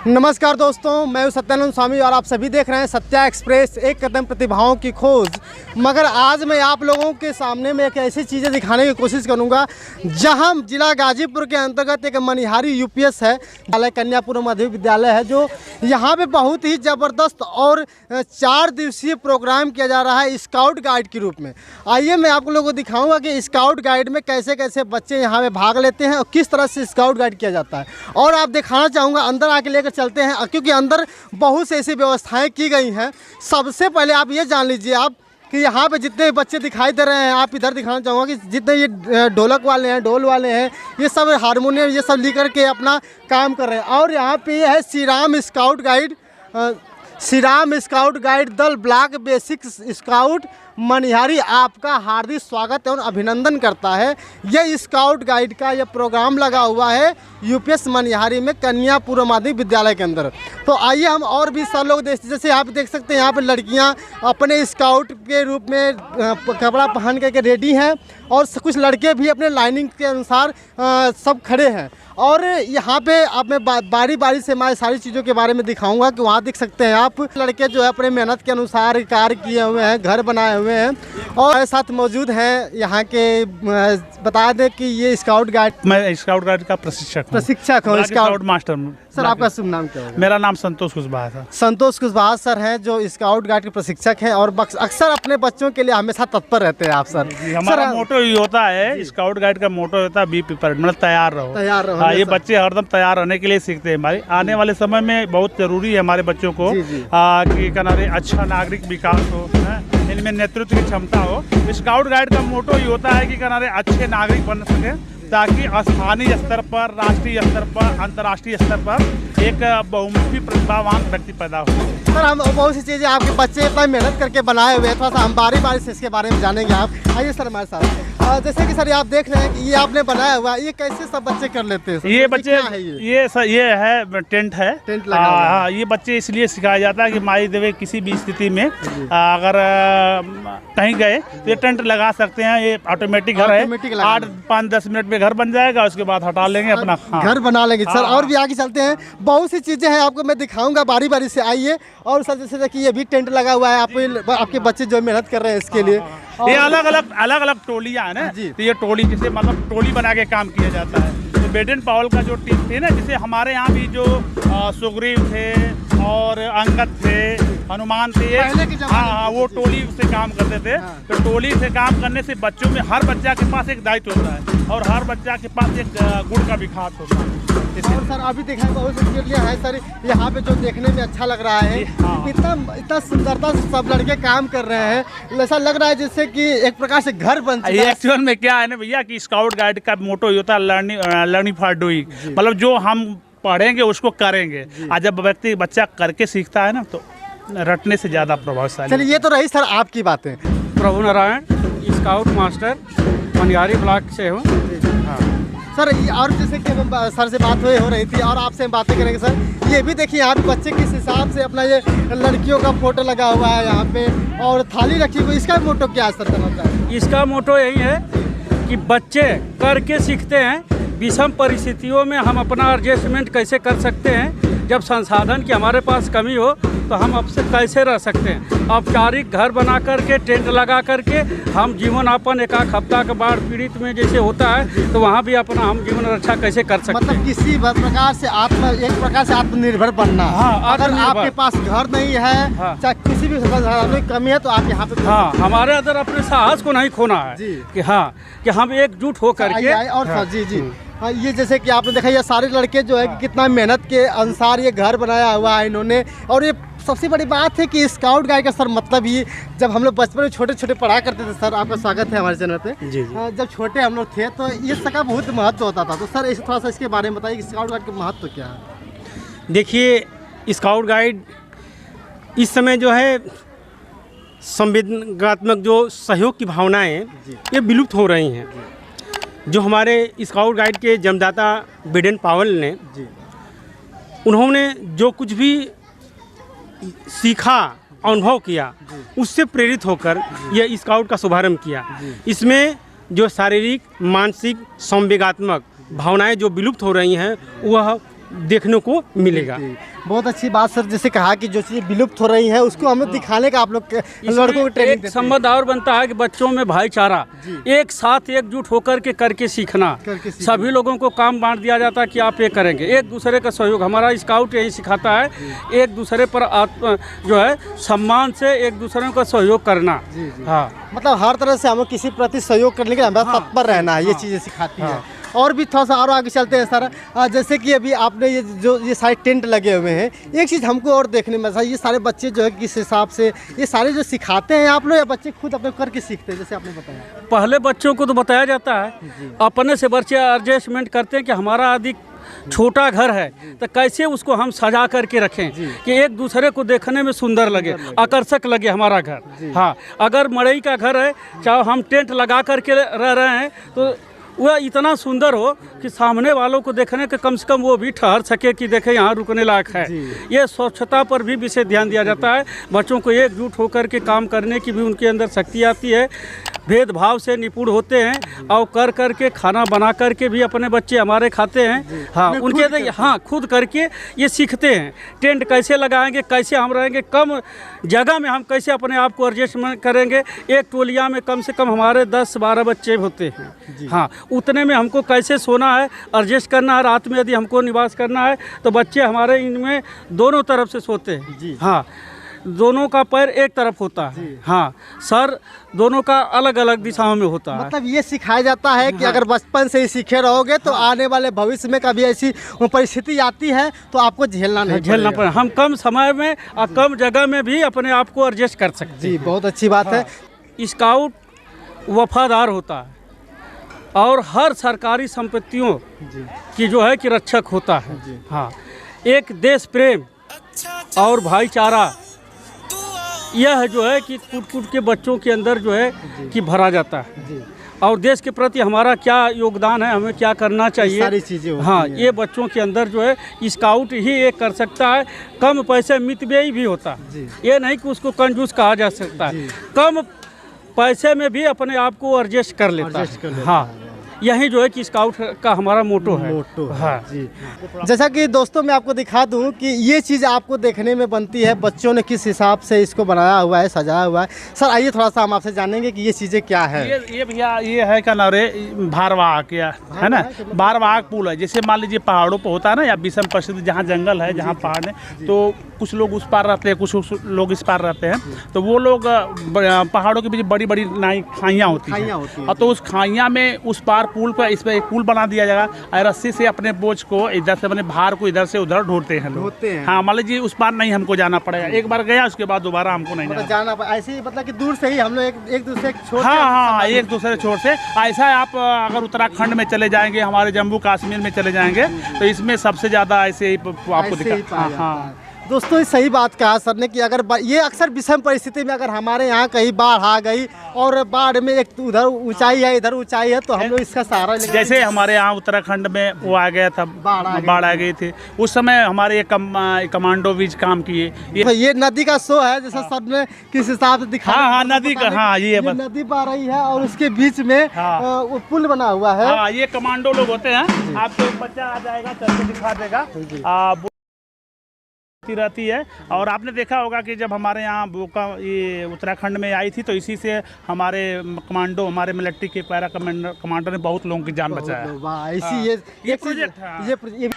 नमस्कार दोस्तों, मैं हूं सत्यानंद स्वामी और आप सभी देख रहे हैं सत्या एक्सप्रेस, एक कदम प्रतिभाओं की खोज। मगर आज मैं आप लोगों के सामने में एक ऐसी चीज़ें दिखाने की कोशिश करूंगा जहां जिला गाजीपुर के अंतर्गत एक मनिहारी यूपीएस है, कन्यापुर मध्य विद्यालय है, जो यहां पे बहुत ही ज़बरदस्त और 4 दिवसीय प्रोग्राम किया जा रहा है स्काउट गाइड के रूप में। आइए मैं आप लोगों को दिखाऊँगा कि स्काउट गाइड में कैसे कैसे बच्चे यहाँ पर भाग लेते हैं और किस तरह से स्काउट गाइड किया जाता है। और आप दिखाना चाहूँगा, अंदर आके लेकर चलते हैं क्योंकि अंदर बहुत से ऐसी व्यवस्थाएं की गई हैं। सबसे पहले आप ये जान लीजिए आप कि यहाँ पे जितने बच्चे दिखाई दे रहे हैं, आप इधर दिखाना चाहूँगा कि जितने ये ढोलक वाले हैं, ढोल वाले हैं, ये सब हारमोनियम ये सब लेकर के अपना काम कर रहे हैं। और यहाँ पे ये है श्री राम स्काउट गाइड दल ब्लॉक बेसिक स्काउट मनिहारी आपका हार्दिक स्वागत और अभिनंदन करता है। यह स्काउट गाइड का यह प्रोग्राम लगा हुआ है यूपीएस मनिहारी में कन्यापुर माध्यमिक विद्यालय के अंदर। तो आइए हम और भी सब लोग जैसे यहाँ पे देख सकते हैं, यहाँ पे लड़कियाँ अपने स्काउट के रूप में कपड़ा पहन करके रेडी हैं और कुछ लड़के भी अपने लाइनिंग के अनुसार सब खड़े हैं। और यहाँ पे अब मैं बारी बारी से मैं सारी चीज़ों के बारे में दिखाऊंगा कि वहाँ देख सकते हैं आप लड़के जो है अपने मेहनत के अनुसार कार्य किए हुए हैं, घर बनाए हुए हैं। और मेरे साथ मौजूद हैं यहाँ के, बता दें कि ये स्काउट गाइड, मैं स्काउट गाइड का प्रशिक्षक हूँ, स्काउट मास्टर। सर आपका शुभ नाम क्या है? मेरा नाम संतोष कुशवाहा है। संतोष कुशवाहा सर हैं जो स्काउट गाइड के प्रशिक्षक हैं और अक्सर अपने बच्चों के लिए हमेशा तत्पर रहते हैं आप सर। हमारा मोटो ये होता है, स्काउट गाइड का मोटो होता है बी प्रिपेयर्ड, मतलब तैयार रहो। ये बच्चे हरदम तैयार रहने के लिए सीखते हैं। हमारे आने वाले समय में बहुत जरूरी है हमारे बच्चों को कि कनारे अच्छा नागरिक विकास हो, इनमें नेतृत्व की क्षमता हो। स्काउट गाइड का मोटो ये होता है कि कनारे अच्छे नागरिक बन सके ताकि स्थानीय स्तर पर, राष्ट्रीय स्तर पर, अंतर्राष्ट्रीय स्तर पर एक बहुमुखी प्रतिभावान व्यक्ति पैदा हो। सर हम बहुत सी चीज़ें आपके बच्चे इतना मेहनत करके बनाए हुए हैं, थोड़ा सा हम बारी बारी से इसके बारे में जानेंगे। आप आइए सर हमारे साथ। जैसे कि सर आप देख रहे हैं कि ये आपने बनाया हुआ है, ये कैसे सब बच्चे कर लेते हैं? ये बच्चे ये है टेंट है, टेंट लगा। ये बच्चे इसलिए सिखाया जाता है कि माई देवी किसी भी स्थिति में अगर कहीं गए तो ये टेंट लगा सकते हैं। ये ऑटोमेटिक घर है, 8-5-10 मिनट में घर बन जाएगा, उसके बाद हटा लेंगे अपना घर बना लेंगे। सर और भी आगे चलते हैं, बहुत सी चीज़ें हैं आपको मैं दिखाऊंगा बारी बारी से। आइए। और सर जैसे कि ये भी टेंट लगा हुआ है, आपके बच्चे जो मेहनत कर रहे हैं इसके लिए। ये अलग अलग टोलियाँ हैं ना, तो ये टोली जिसे मतलब टोली बना के काम किया जाता है। तो बेडन पावल का जो टीम थी ना, जिसे हमारे यहाँ भी जो सुग्रीव थे और अंगद थे, हनुमान थे, हाँ वो टोली से काम करते थे। तो टोली से काम करने से बच्चों में हर बच्चा के पास एक दायित्व होता है और हर बच्चा के पास एक गुण का विकास होता है। और सर अभी देखा बहुत सी चीज़ें हैं सर यहाँ पे जो देखने में अच्छा लग रहा है। इतना सुंदरता से सब लड़के काम कर रहे हैं, ऐसा लग रहा है जैसे कि एक प्रकार से घर बन चुका है। एक्चुअल में क्या है ना भैया कि स्काउट गाइड का मोटो होता है लर्निंग फॉर डूइंग, मतलब जो हम पढ़ेंगे उसको करेंगे। आज जब बच्चा करके सीखता है ना तो रटने से ज़्यादा प्रभावशाली। चलिए ये तो रही सर आपकी बातें। Prabhu Narayan, scout master Manihari block से हूँ। सर और जैसे कि सर से बात हो रही थी और आपसे हम बातें करेंगे सर। ये भी देखिए यहाँ पे बच्चे किस हिसाब से अपना ये लड़कियों का फोटो लगा हुआ है यहाँ पे और थाली रखी हुई। इसका मोटो क्या है सर? इसका मोटो यही है कि बच्चे करके सीखते हैं। विषम परिस्थितियों में हम अपना एडजस्टमेंट कैसे कर सकते हैं, जब संसाधन की हमारे पास कमी हो तो हम अब से कैसे रह सकते हैं। औपचारिक घर बना करके, टेंट लगा करके हम जीवन यापन एक हफ्ता के बाढ़ पीड़ित में जैसे होता है तो वहाँ भी अपना हम जीवन रक्षा कैसे कर सकते हैं। मतलब किसी प्रकार से एक प्रकार से आत्मनिर्भर बनना। हाँ, अगर आपके पास घर नहीं है, चाहे किसी भी संसाधन की कमी है तो आप यहाँ पे। हाँ, हमारे अंदर अपने साहस को नहीं खोना है कि हाँ कि हम एकजुट हो करके। और सर जी हाँ, ये जैसे कि आपने देखा ये सारे लड़के जो है कि कितना मेहनत के अनुसार ये घर बनाया हुआ है इन्होंने। और ये सबसे बड़ी बात है कि स्काउट गाइड का सर मतलब ये, जब हम लोग बचपन में छोटे छोटे पढ़ा करते थे सर, आपका स्वागत है हमारे चैनल पे। जी। जब छोटे हम लोग थे तो ये सबका बहुत महत्व होता था। तो सर इस थोड़ा सा इसके बारे में बताइए कि स्काउट गाइड का महत्व क्या है? देखिए, स्काउट गाइड इस समय जो है संवेदनात्मक जो सहयोग की भावनाएँ ये विलुप्त हो रही हैं। जो हमारे स्काउट गाइड के जन्मदाता बेडन पावल ने उन्होंने जो कुछ भी सीखा, अनुभव किया, उससे प्रेरित होकर यह स्काउट का शुभारंभ किया। इसमें जो शारीरिक, मानसिक, संवेगात्मक भावनाएं जो विलुप्त हो रही हैं वह देखने को मिलेगा। बहुत अच्छी बात सर, जैसे कहा कि जो चीज़ें विलुप्त हो रही हैं उसको हमें दिखाने का आप लोग लड़कों को ट्रेनिंग देते हैं। संबंध और बनता है कि बच्चों में भाईचारा, एक साथ एकजुट होकर के करके सीखना। सभी लोगों को काम बांट दिया जाता है कि आप ये करेंगे, एक दूसरे का सहयोग। हमारा स्काउट यही सिखाता है, एक दूसरे पर जो है सम्मान से एक दूसरे का सहयोग करना। हाँ, मतलब हर तरह से हमें किसी प्रति सहयोग करने के लिए हमें तत्पर रहना है, ये चीज़ें सिखाती है। और भी थोड़ा सा और आगे चलते हैं सर, जैसे कि अभी आपने ये सारे टेंट लगे हुए हैं, एक चीज़ हमको और देखने में सर, ये सारे बच्चे जो है किस हिसाब से ये सारे जो सिखाते हैं आप लोग या बच्चे खुद अपने करके सीखते हैं? जैसे आपने बताया पहले बच्चों को तो बताया जाता है, अपने से बच्चे एडजस्टमेंट करते हैं कि हमारा अधिक छोटा घर है तो कैसे उसको हम सजा करके रखें कि एक दूसरे को देखने में सुंदर लगे, आकर्षक लगे हमारा घर। हाँ, अगर मड़ई का घर है, चाहे हम टेंट लगा करके रह रहे हैं तो वह इतना सुंदर हो कि सामने वालों को देखने के कम से कम वो भी ठहर सके कि देखे यहाँ रुकने लायक है। ये स्वच्छता पर भी विशेष ध्यान दिया जाता है। बच्चों को एकजुट होकर के काम करने की भी उनके अंदर शक्ति आती है, भेदभाव से निपुण होते हैं और कर करके खाना बना करके भी अपने बच्चे हमारे खाते हैं। हाँ, उनके हाँ खुद करके ये सीखते हैं। टेंट कैसे लगाएंगे, कैसे हम रहेंगे, कम जगह में हम कैसे अपने आप को एडजस्टमेंट करेंगे। एक टोलिया में कम से कम हमारे 10-12 बच्चे होते हैं। हाँ, उतने में हमको कैसे सोना है, एडजस्ट करना है। रात में यदि हमको निवास करना है तो बच्चे हमारे इनमें दोनों तरफ से सोते हैं। हाँ, दोनों का पैर एक तरफ होता है। हाँ, सर दोनों का अलग अलग दिशाओं में होता है। मतलब ये सिखाया जाता है कि अगर बचपन से ही सीखे रहोगे तो आने वाले भविष्य में कभी ऐसी परिस्थिति आती है तो आपको झेलना पड़े। हम कम समय में और कम जगह में भी अपने आप को एडजस्ट कर सकते हैं। जी, बहुत अच्छी बात है। स्काउट वफादार होता है और हर सरकारी संपत्तियों की जो है कि रक्षक होता है। हाँ, एक देश प्रेम और भाईचारा यह जो है कि कूट के बच्चों के अंदर जो है कि भरा जाता है। और देश के प्रति हमारा क्या योगदान है, हमें क्या करना चाहिए, सारी चीज़ें। हाँ, ये बच्चों के अंदर जो है स्काउट ही एक कर सकता है। कम पैसे मितव्ययी भी होता है, ये नहीं कि उसको कंजूस कहा जा सकता है। कम पैसे में भी अपने आप को एडजस्ट कर लेता है। हाँ, यही जो है कि स्काउट का हमारा मोटो है। हाँ जी। जैसा कि दोस्तों मैं आपको दिखा दूं कि ये चीज़ आपको देखने में बनती है, बच्चों ने किस हिसाब से इसको बनाया हुआ है, सजाया हुआ है। सर आइए थोड़ा सा हम आपसे जानेंगे कि ये चीज़ें क्या है। ये भैया ये है क्या नाम रे, भारवाहक क्या है ना, भारवाहक पुल है। जैसे मान लीजिए पहाड़ों पर होता है ना, या विषम परिस्थिति जहाँ जंगल है, जहाँ पहाड़ है, तो कुछ लोग उस पार रहते हैं, कुछ लोग इस पार रहते हैं। तो वो लोग पहाड़ों के बीच बड़ी बड़ी खाइयाँ होती हैं, तो उस खाइयाँ में उस पार पुल पर इस पर एक पुल बना दिया जाएगा और रस्सी से अपने बोझ को इधर से अपने भार को इधर से उधर ढोते हैं लोग। हाँ, मान लीजिए उस पार नहीं हमको जाना पड़ेगा, एक बार गया उसके बाद दोबारा हमको नहीं जाना। ऐसे ही मतलब कि दूर से ही हम लोग एक दूसरे छोर। हाँ, एक दूसरे छोर से। ऐसा है, आप अगर उत्तराखंड में चले जाएंगे, हमारे जम्मू कश्मीर में चले जाएंगे तो इसमें सबसे ज़्यादा ऐसे ही आपको दिखा। हाँ दोस्तों, ये सही बात कहा सर ने कि अगर ये अक्सर विषम परिस्थिति में अगर हमारे यहाँ कहीं बाढ़ आ गई और बाढ़ में एक उधर ऊंचाई है इधर ऊंचाई है तो हम लोग इसका सहारा लेंगे। जैसे हमारे यहाँ उत्तराखंड में वो आ गया था, बाढ़ आ गई थी, उस समय हमारे ये कमांडो वीज काम किए। ये नदी का शो है, जैसा सर ने किस हिसाब से दिखा। हाँ, नदी का। हाँ, ये नदी बह रही है और उसके बीच में वो पुल बना हुआ है। हाँ, ये कमांडो लोग होते हैं। आपको बच्चा आ जाएगा, चल के दिखा देगा, रहती है। और आपने देखा होगा कि जब हमारे यहाँ ये उत्तराखंड में आई थी तो इसी से हमारे कमांडो, हमारे मिलिट्री के पैरा कमांडर ने बहुत लोगों की जान बचाया। इसी ये प्रोजेक्ट है।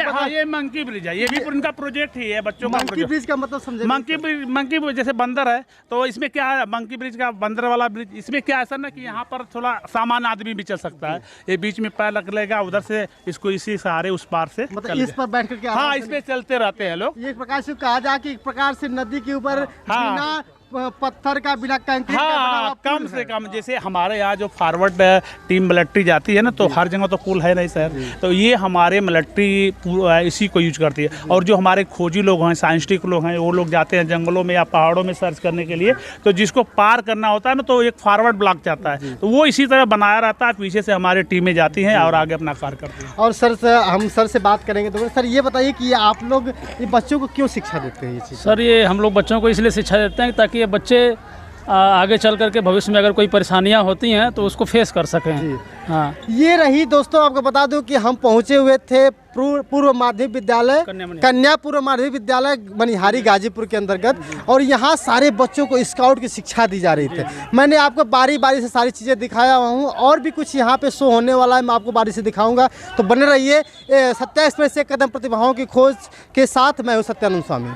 हाँ, ये मंकी ब्रिज है, ये भी उनका प्रोजेक्ट ही है बच्चों का। मंकी ब्रिज का मतलब समझे? मंकी ब्रिज जैसे बंदर है, तो इसमें क्या है, मंकी ब्रिज का बंदर वाला ब्रिज, इसमें क्या है सर ना कि यहाँ पर थोड़ा सामान्य आदमी भी चल सकता है। ये बीच में पैर लगेगा, उधर से इसको इसी सहारे उस पार से मतलब इस पर बैठ करके। हाँ, इस पे चलते रहते हैं लोग। एक प्रकार से कहा जाए कि एक प्रकार से नदी के ऊपर बिना पत्थर का, बिना कंक्रीट का बना हुआ हाँ, पुल कम है। से कम जैसे हमारे यहाँ जो फॉरवर्ड टीम मिलिट्री जाती है ना, तो हर जगह तो पुल है नहीं सर, तो ये हमारे मिलिट्री इसी को यूज करती है। और जो हमारे खोजी लोग हैं, साइंटिस्ट लोग हैं, वो लोग जाते हैं जंगलों में या पहाड़ों में सर्च करने के लिए, तो जिसको पार करना होता है ना, तो एक फॉरवर्ड ब्लॉक जाता है, तो वो इसी तरह बनाया रहता है। पीछे से हमारी टीमें जाती हैं और आगे अपना कार्य करती हैं। और सर से हम सर से बात करेंगे, तो सर ये बताइए कि आप लोग ये बच्चों को क्यों शिक्षा देते हैं ये चीज़? सर ये हम लोग बच्चों को इसलिए शिक्षा देते हैं ताकि ये बच्चे आगे चल करके भविष्य में अगर कोई परेशानियां होती हैं तो उसको फेस कर सकें। हाँ, ये रही दोस्तों, आपको बता दूं कि हम पहुंचे हुए थे पूर्व माध्यमिक विद्यालय कन्या पूर्व माध्यमिक विद्यालय मनिहारी गाजीपुर के अंतर्गत, और यहाँ सारे बच्चों को स्काउट की शिक्षा दी जा रही थी। मैंने आपको बारी बारी से सारी चीज़ें दिखाया हुआ हूँ, और भी कुछ यहाँ पे शो होने वाला है, मैं आपको बारी से दिखाऊंगा, तो बने रहिए। सत्या एक्सप्रेस से एक कदम प्रतिभाओं की खोज के साथ मैं हूँ सत्यानंद स्वामी।